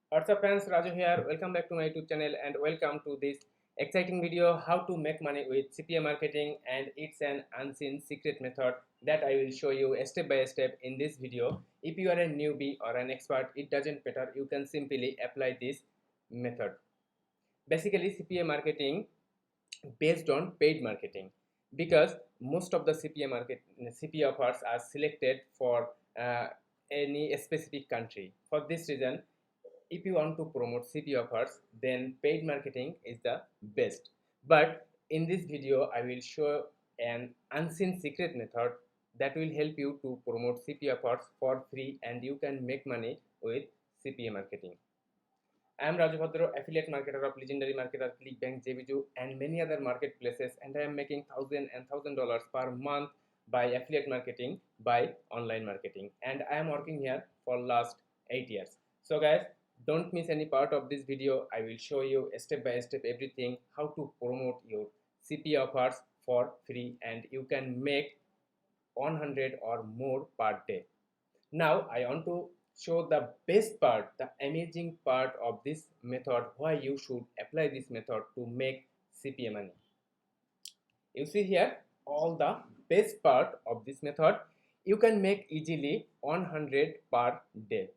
What's up friends, Raju here. Welcome back to my YouTube channel and welcome to this exciting video how to make money with CPA marketing, and it's an unseen secret method that I will show you step by step in this video. If you are a newbie or an expert, it doesn't matter, you can simply apply this method. Basically CPA marketing based on paid marketing, because most of the CPA offers are selected for any specific country. For this reason, if you want to promote CPA offers, then paid marketing is the best. But in this video I will show an unseen secret method that will help you to promote CPA offers for free and you can make money with CPA marketing. I am Raju Bhadro, affiliate marketer of legendary marketer ClickBank, JViju, and many other marketplaces, and I am making $1,000 per month by affiliate marketing, by online marketing, and I am working here for last 8 years. So guys, don't miss any part of this video. I will show you step by step everything how to promote your CPA offers for free, and you can make 100 or more per day. Now I want to show the best part, the amazing part of this method, why you should apply this method to make CPA money. You see here all the best part of this method. You can make easily 100 per day.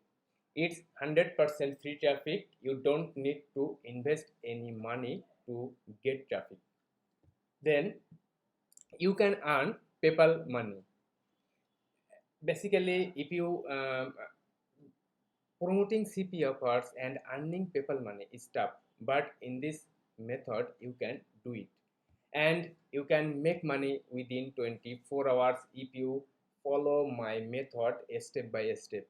It's 100% free traffic. You don't need to invest any money to get traffic. Then you can earn PayPal money. Basically, if you promoting CPA offers and earning PayPal money is tough, but in this method you can do it, and you can make money within 24 hours if you follow my method step by step,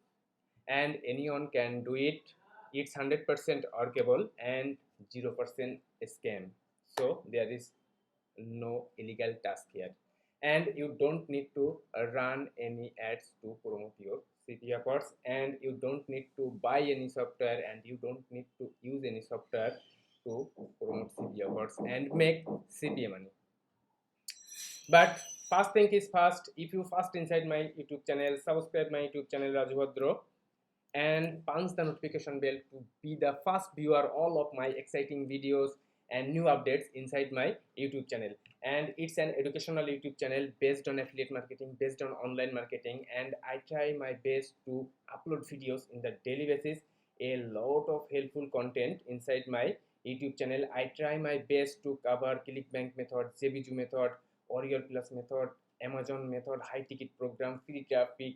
and anyone can do it. It's 100% workable and 0% scam, so there is no illegal task here, and you don't need to run any ads to promote your CPA offers, and you don't need to buy any software, and you don't need to use any software to promote CPA offers and make CPA money. But first thing is first, if you first inside my YouTube channel, subscribe my YouTube channel Raju Bhadro and punch the notification bell to be the first viewer all of my exciting videos and new updates inside my YouTube channel. And it's an educational YouTube channel based on affiliate marketing, based on online marketing, and I try my best to upload videos in the daily basis, a lot of helpful content inside my YouTube channel. I try my best to cover ClickBank method, JViju method, Warrior Plus method, Amazon method, high ticket program, free traffic,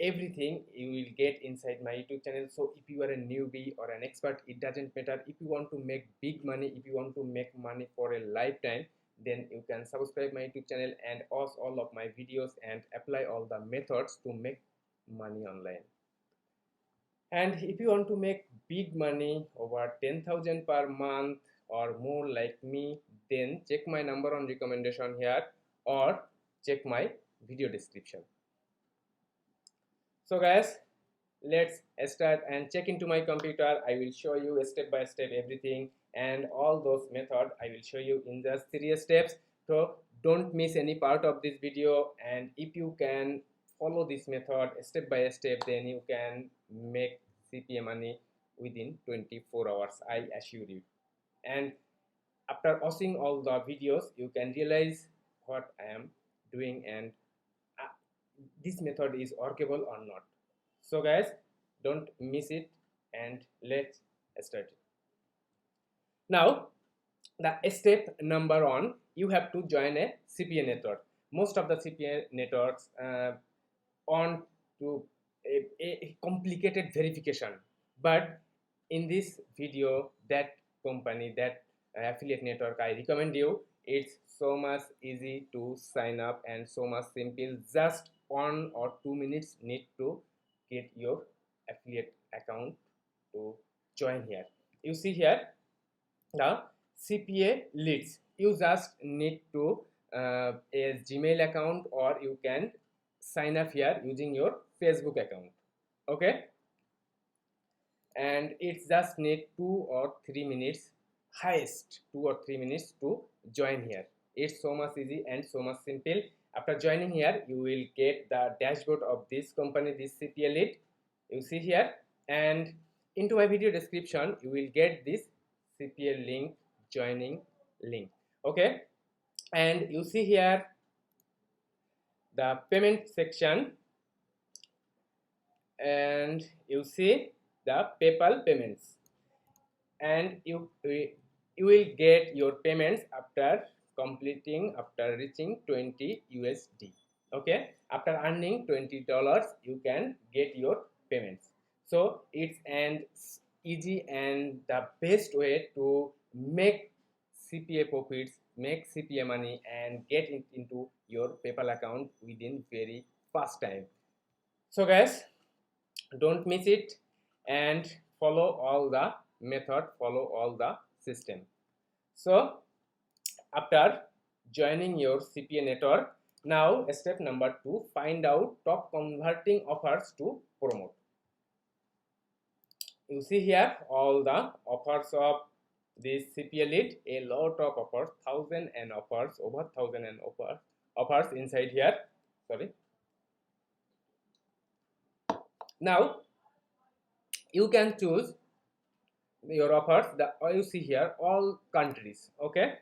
everything you will get inside my YouTube channel. So if you are a newbie or an expert, it doesn't matter. If you want to make big money, if you want to make money for a lifetime, then you can subscribe my YouTube channel and watch all of my videos and apply all the methods to make money online. And if you want to make big money over 10,000 per month or more like me, then check my number on recommendation here or check my video description. So guys, let's start and check into my computer. I will show you step by step everything, and all those methods I will show you in just 3 steps. So don't miss any part of this video, and if you can follow this method step by step, then you can make CPA money within 24 hours, I assure you. And after watching all the videos, you can realize what I am doing and uh, this method is workable or not. So guys, don't miss it and let's start it. Now the step number 1, you have to join a CPA network. Most of the CPA networks on to a complicated verification, but in this video, that company, that affiliate network I recommend you, it's so much easy to sign up and so much simple. Just 1 or 2 minutes need to get your affiliate account to join here. You see here the CPA leads. You just need to a Gmail account, or you can sign up here using your Facebook account. Okay, and it just need 2 or 3 minutes, highest 2 or 3 minutes to join here. It's so much easy and so much simple. After joining here, you will get the dashboard of this company, this CPA lead. You see here, and into my video description you will get this CPA link, joining link. Okay, and you see here the payment section, and you see the PayPal payments, and you will get your payments after reaching 20 USD. Okay, after earning $20 you can get your payments. So it's an easy and the best way to make CPA profits, make CPA money, and get it into your PayPal account within very fast time. So guys, don't miss it and follow all the method, follow all the system. So after joining your CPA network, now step number 2, find out top converting offers to promote. You see here all the offers of this CPA lead, a lot of offers, thousand and offers, over thousand and offers inside here. Sorry. Now you can choose your offers. You see here all countries. Okay.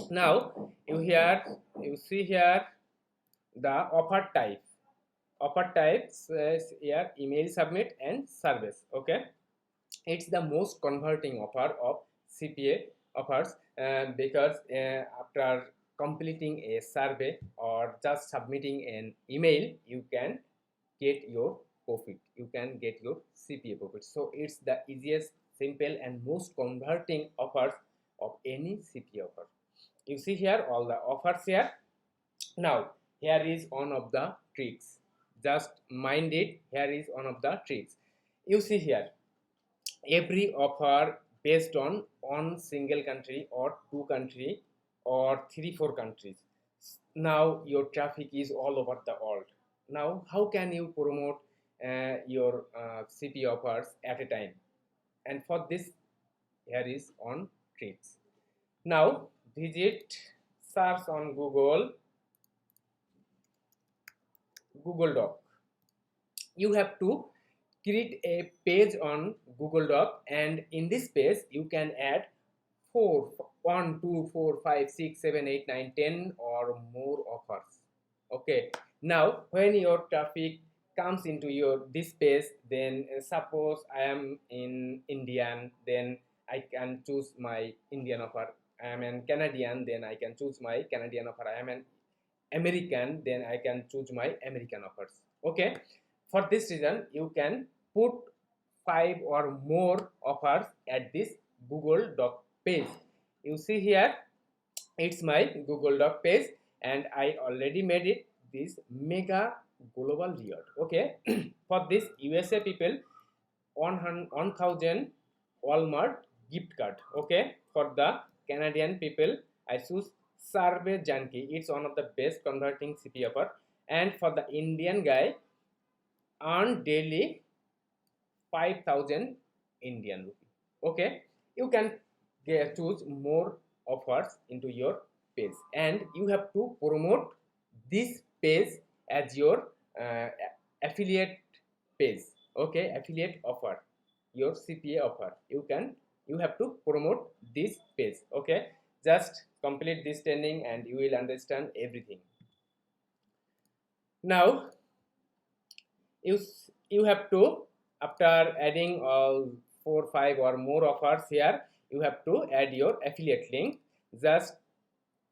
Now you see here the offer type. Offer types is here email submit and service. Okay, it's the most converting offer of CPA offers because after completing a survey or just submitting an email you can get your profit, you can get your CPA profit. So it's the easiest, simple and most converting offers of any CPA offer. You see here all the offers here. Now here is one of the tricks, just mind it, here is one of the tricks. You see here every offer based on one single country or two country or 3-4 countries. Now your traffic is all over the world. Now how can you promote your CP offers at a time? And for this here is on tricks. Now visit, search on Google Doc. You have to create a page on Google Doc, and in this page you can add 4, 1, 2, 4, 5, 6, 7, 8, 9, 10 or more offers. Okay, now when your traffic comes into your this page, then suppose I am in Indian, then I can choose my Indian offer. I am an Canadian, then I can choose my Canadian offer. I am an American, then I can choose my American offers. Okay, for this reason you can put 5 or more offers at this Google Doc page. You see here it's my Google Doc page and I already made it this mega global reward. Okay, for this USA people 1000 Walmart gift card. Okay, for the Canadian people I choose Sarve Janki, it's one of the best converting CP offer. And for the Indian guy, earn daily 5000 Indian rupee. Okay, you can choose more offers into your page, and you have to promote this page as your affiliate page. Okay, affiliate offer, your CPA offer. You have to promote this page. Okay, just complete this training and you will understand everything. Now you have to, after adding all 4, 5 or more offers here, you have to add your affiliate link. Just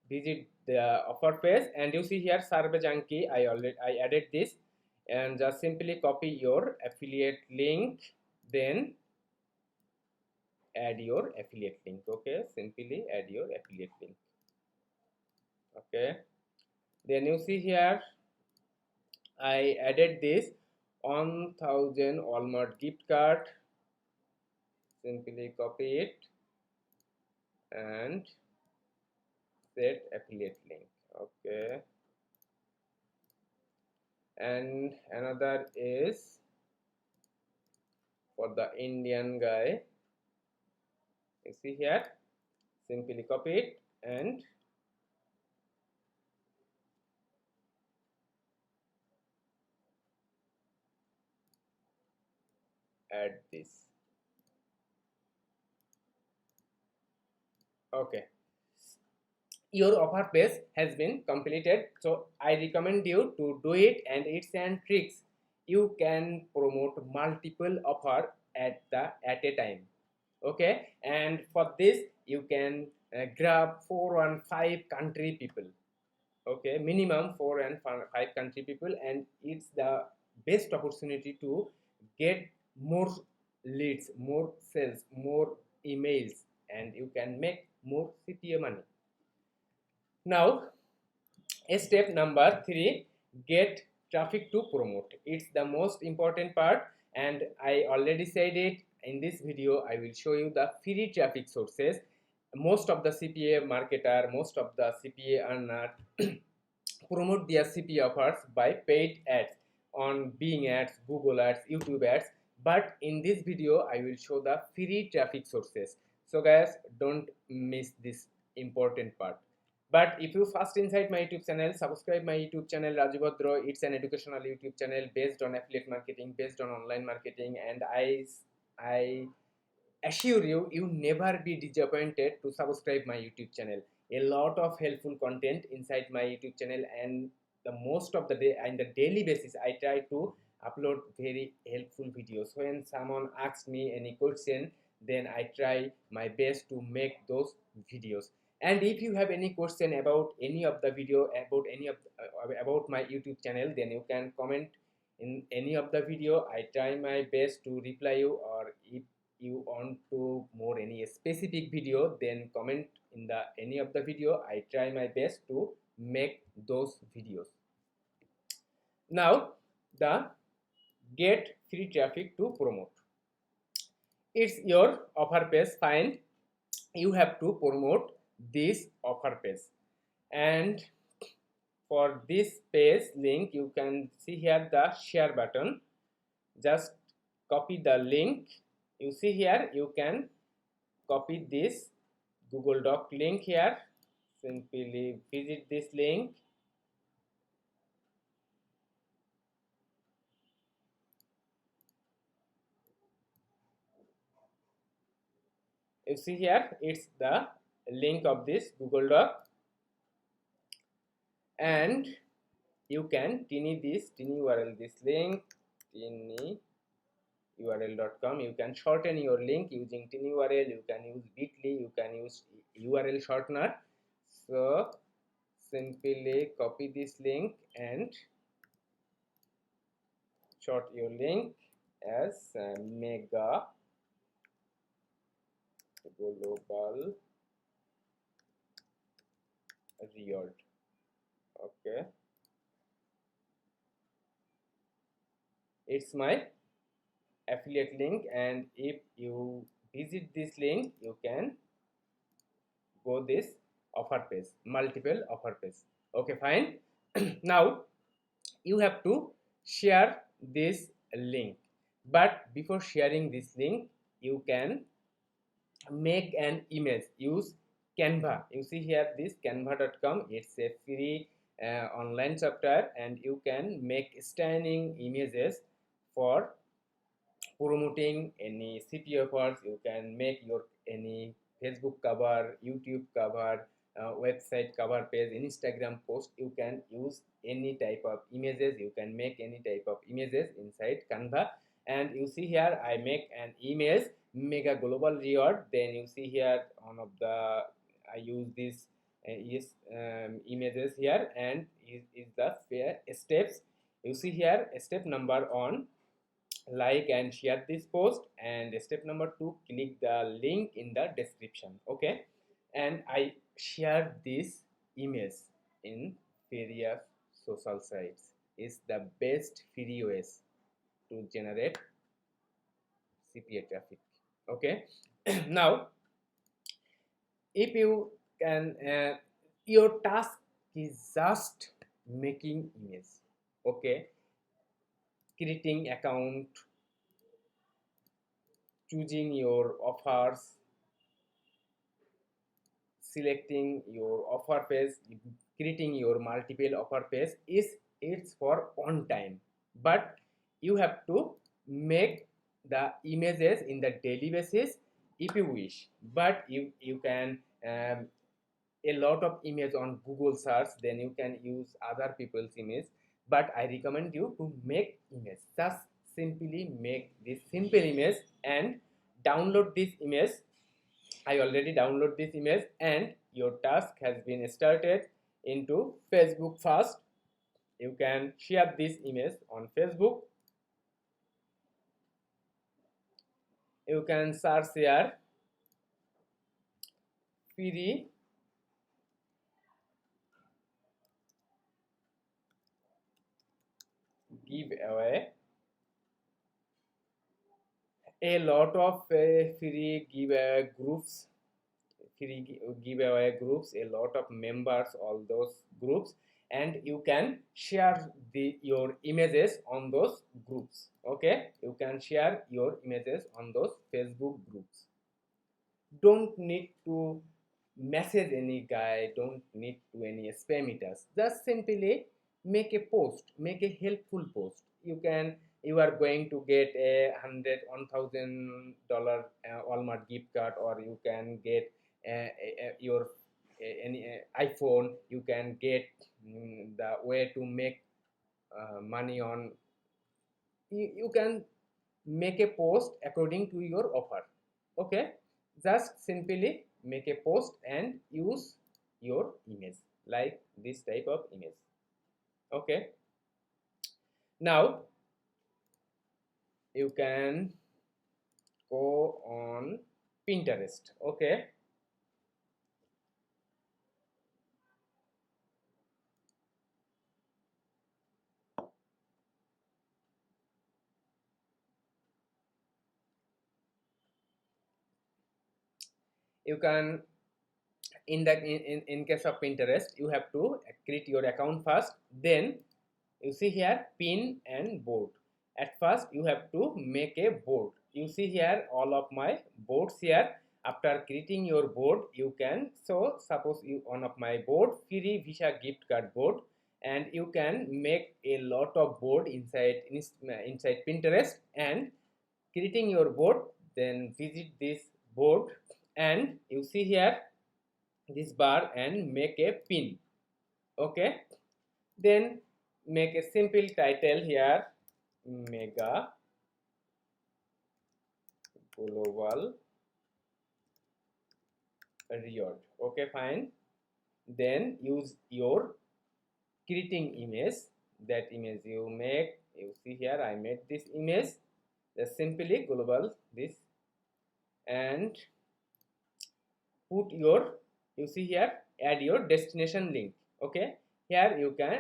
visit the offer page and you see here Sarve Janki, I added this, and just simply copy your affiliate link, then add your affiliate link. Okay, simply add your affiliate link. Okay, then you see here I added this 1000 Walmart gift card. Simply copy it and set affiliate link. Okay, and another is for the Indian guy. You see here, simply copy it and add this. Okay, your offer page has been completed, so I recommend you to do it. And it's and tricks, you can promote multiple offer at a time. Okay, and for this you can grab 4 and 5 country people. Okay, minimum 4 and 5 country people, and it's the best opportunity to get more leads, more sales, more emails, and you can make more CPA money. Now, step number 3, get traffic to promote. It's the most important part, and I already said it in this video. I will show you the free traffic sources. Most of the CPA marketer, most of the CPA earner promote their CPA offers by paid ads on Bing ads, Google ads, YouTube ads. But in this video, I will show the free traffic sources. So guys, don't miss this important part. But if you first inside my YouTube channel, subscribe my YouTube channel Raju Bhadra. It's an educational YouTube channel based on affiliate marketing, based on online marketing, and I assure you, you never be disappointed to subscribe my YouTube channel. A lot of helpful content inside my YouTube channel, and the most of the day and the daily basis I try to upload very helpful videos. When someone asks me any question, then I try my best to make those videos. And if you have any question about any of the video, about any of about my YouTube channel, then you can comment in any of the video. I try my best to reply you. Or if you want to more any specific video, then comment in the any of the video. I try my best to make those videos. Now, the get free traffic to promote. It's your offer page. Fine, you have to promote this offer page, and for this page link you can see here the share button. Just copy the link. You see here, you can copy this Google Doc link here. Simply visit this link. You see here, it's the link of this Google Doc, and you can tiny URL this link, tinyurl.com. You can shorten your link using tiny URL. You can use bit.ly. You can use URL shortener. So simply copy this link and short your link as mega global reorg. Okay, it's my affiliate link, and if you visit this link, you can go this offer page, multiple offer page. Okay, fine. Now you have to share this link, but before sharing this link, you can make an image. Use Canva. You see here this canva.com. It's a free online software, and you can make stunning images for promoting any CPA offers. You can make your any Facebook cover, YouTube cover, website cover page, Instagram post. You can use any type of images. You can make any type of images inside Canva. And you see here, I make an image mega global reorg. Then you see here, one of the I use this images here, and is the steps. You see here, step number 1, like and share this post, and step number 2, click the link in the description. Okay, and I share this image in various social sites. Is the best free ways to generate CPA traffic. Okay. Now if you can your task is just making image. Okay, creating account, choosing your offers, selecting your offer page, creating your multiple offer page. It's for on time, but you have to make the images in the daily basis if you wish. But you can um, a lot of image on Google search, then you can use other people's image. But I recommend you to make image. Just simply make this simple image and download this image. I already download this image, and your task has been started into Facebook first. You can share this image on Facebook. You can search here free giveaway. A lot of free giveaway groups, a lot of members, all those groups, and you can share your images on those groups. Okay, you can share your images on those Facebook groups. Don't need to message any guy, don't need to any spam meters. Just simply make a post, make a helpful post. You are going to get a $1,000 Walmart gift card, or you can get your any iPhone. You can get the way to make money on. You can make a post according to your offer. Okay, just simply make a post and use your image like this type of image. Okay, now you can go on Pinterest. Okay, you can in case of Pinterest, you have to create your account first. Then you see here pin and board. At first you have to make a board. You see here all of my boards here. After creating your board, you can, so suppose you one of my board free Visa gift card board, and you can make a lot of board inside Pinterest and creating your board. Then visit this board and you see here this bar and make a pin. Okay, then make a simple title here, mega global reward. Okay, fine. Then use your creating image. That image you make, you see here I made this image. Just simply global this and put your, you see here, add your destination link. Okay, here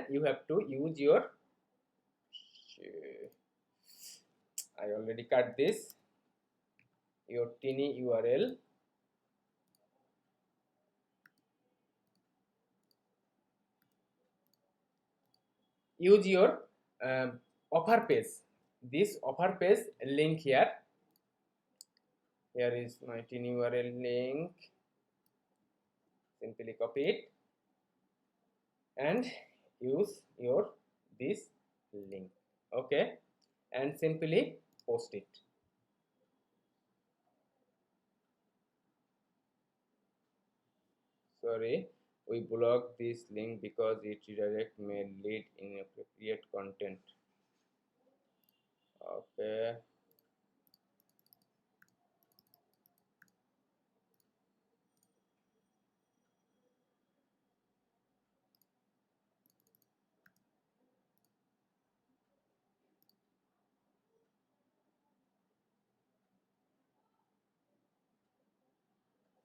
you have to use your, I already cut this, your tiny URL. Use your offer page, this offer page link here. Here is my tiny URL link. Simply copy it and use your this link. Okay, and simply post it. Sorry, we block this link because it redirect may lead inappropriate content. Okay,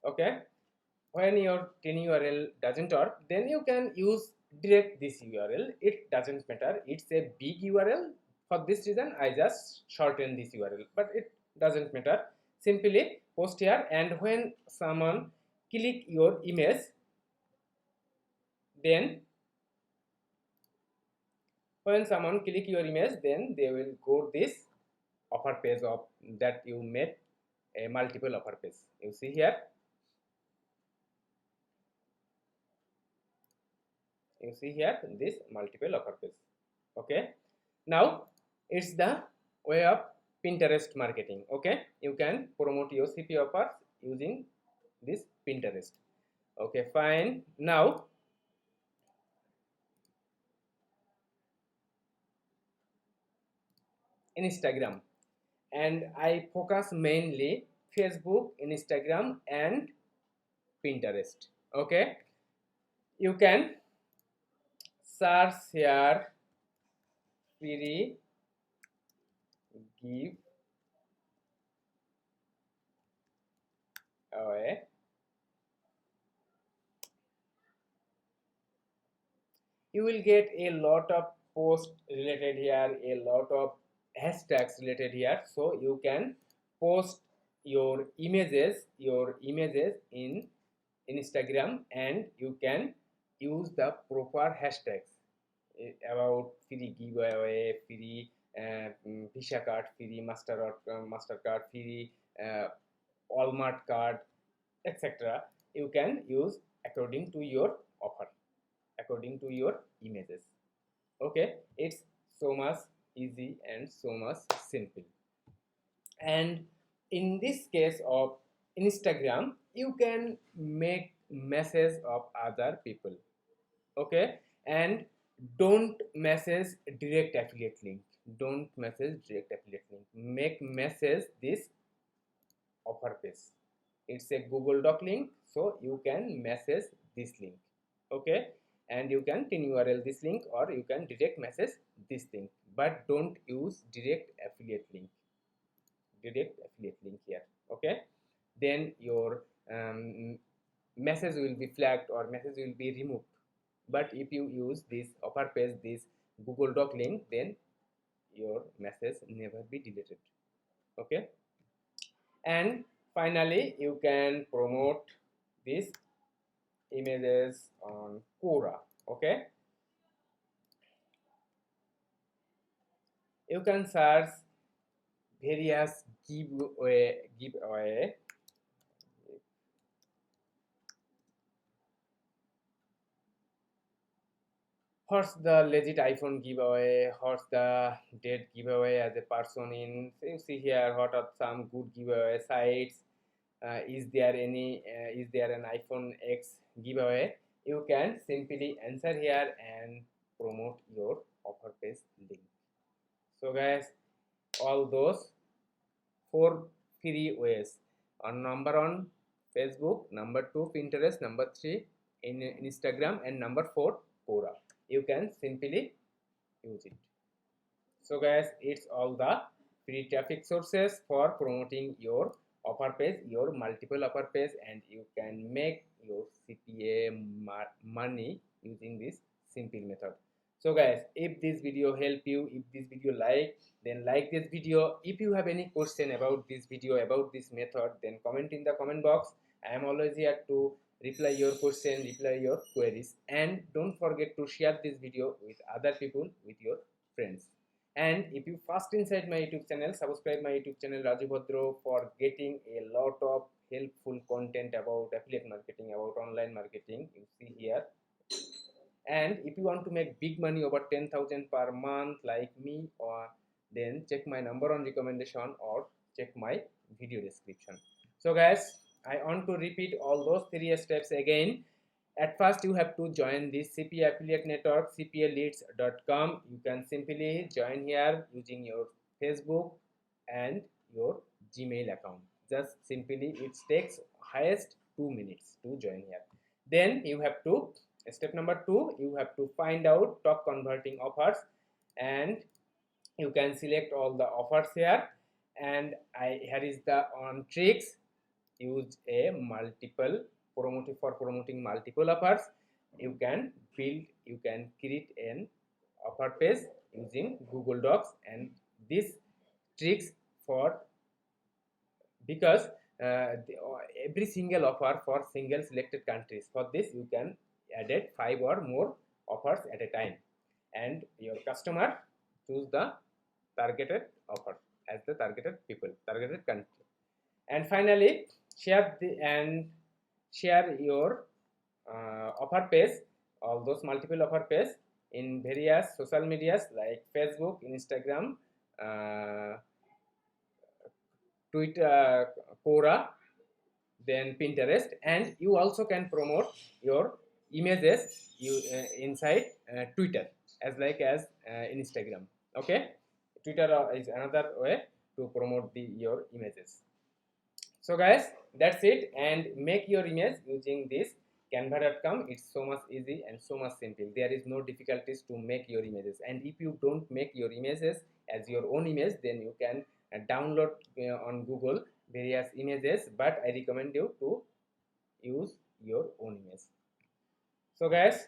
okay. When your tiny URL doesn't work, then you can use direct this URL. It doesn't matter, it's a big URL. For this reason I just shorten this URL, but it doesn't matter. Simply post here, and when someone click your image, then then they will go this offer page of that you made a multiple offer page. You see here, this multiple offer page. Okay, now it's the way of Pinterest marketing. Okay, you can promote your CP offers using this Pinterest. Okay, fine. Now Instagram, and I focus mainly Facebook, Instagram, and Pinterest. Okay, you can search here free give away. You will get a lot of posts related here, a lot of hashtags related here, so you can post your images in Instagram, and you can use the proper hashtags about free giveaway, free Visa card, free Mastercard, free uh, Walmart card, etc. You can use according to your offer, according to your images. Okay, it's so much easy and so much simple. And in this case of Instagram, you can make message of other people. Okay, and don't message direct affiliate link, don't message direct affiliate link, make message this offer page. It's a Google Doc link, so you can message this link. Okay, and you can pin URL this link, or you can direct message this link, but don't use direct affiliate link here. Okay, then your message will be flagged or message will be removed. But if you use this offer page, this Google Doc link, then your message never be deleted. Okay, and finally you can promote these images on Quora. Okay, you can search various giveaway. What's the legit iPhone giveaway? What's the dead giveaway as a person in? So you see here what are some good giveaway sites. Is there an iPhone X giveaway? You can simply answer here and promote your offer page link. So guys, all those 4 free ways on: number on Facebook, number 2 Pinterest, number 3 in Instagram, and number 4 Quora. You can simply use it. So guys, it's all the free traffic sources for promoting your offer page, your multiple offer page, and you can make your CPA money using this simple method. So guys, if this video help you, if this video like, then like this video. If you have any question about this video, about this method, then comment in the comment box. I am always here to reply your question, reply your queries, and don't forget to share this video with other people, with your friends. And if you first inside my YouTube channel, subscribe my YouTube channel Raju Bhadro for getting a lot of helpful content about affiliate marketing, about online marketing. You see here. And if you want to make big money over 10,000 per month like me, or then check my number on recommendation or check my video description. So guys, I want to repeat all those 3 steps again. At first, you have to join this CPA affiliate network, cpaleads.com. You can simply join here using your Facebook and your Gmail account. Just simply, it takes highest 2 minutes to join here. Then you have to, step number 2, you have to find out top converting offers, and you can select all the offers here. And here is the on tricks. Use a multiple promoting multiple offers. You can create an offer page using Google Docs, and this tricks for, because every single offer for single selected countries. For this you can add 5 or more offers at a time, and your customer choose the targeted offer as the targeted country. And finally, share your offer page, all those multiple offer page, in various social medias like Facebook, Instagram, uh, Twitter, Quora, then Pinterest, and you also can promote your images inside Twitter as Instagram. Okay, Twitter is another way to promote your images. So guys, that's it, and make your image using this canva.com. It's so much easy and so much simple. There is no difficulties to make your images, and if you don't make your images as your own image, then you can download on Google various images, but I recommend you to use your own image. So guys,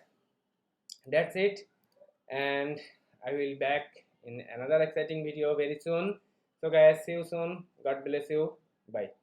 that's it, and I will back in another exciting video very soon. So guys, see you soon. God bless you. Bye.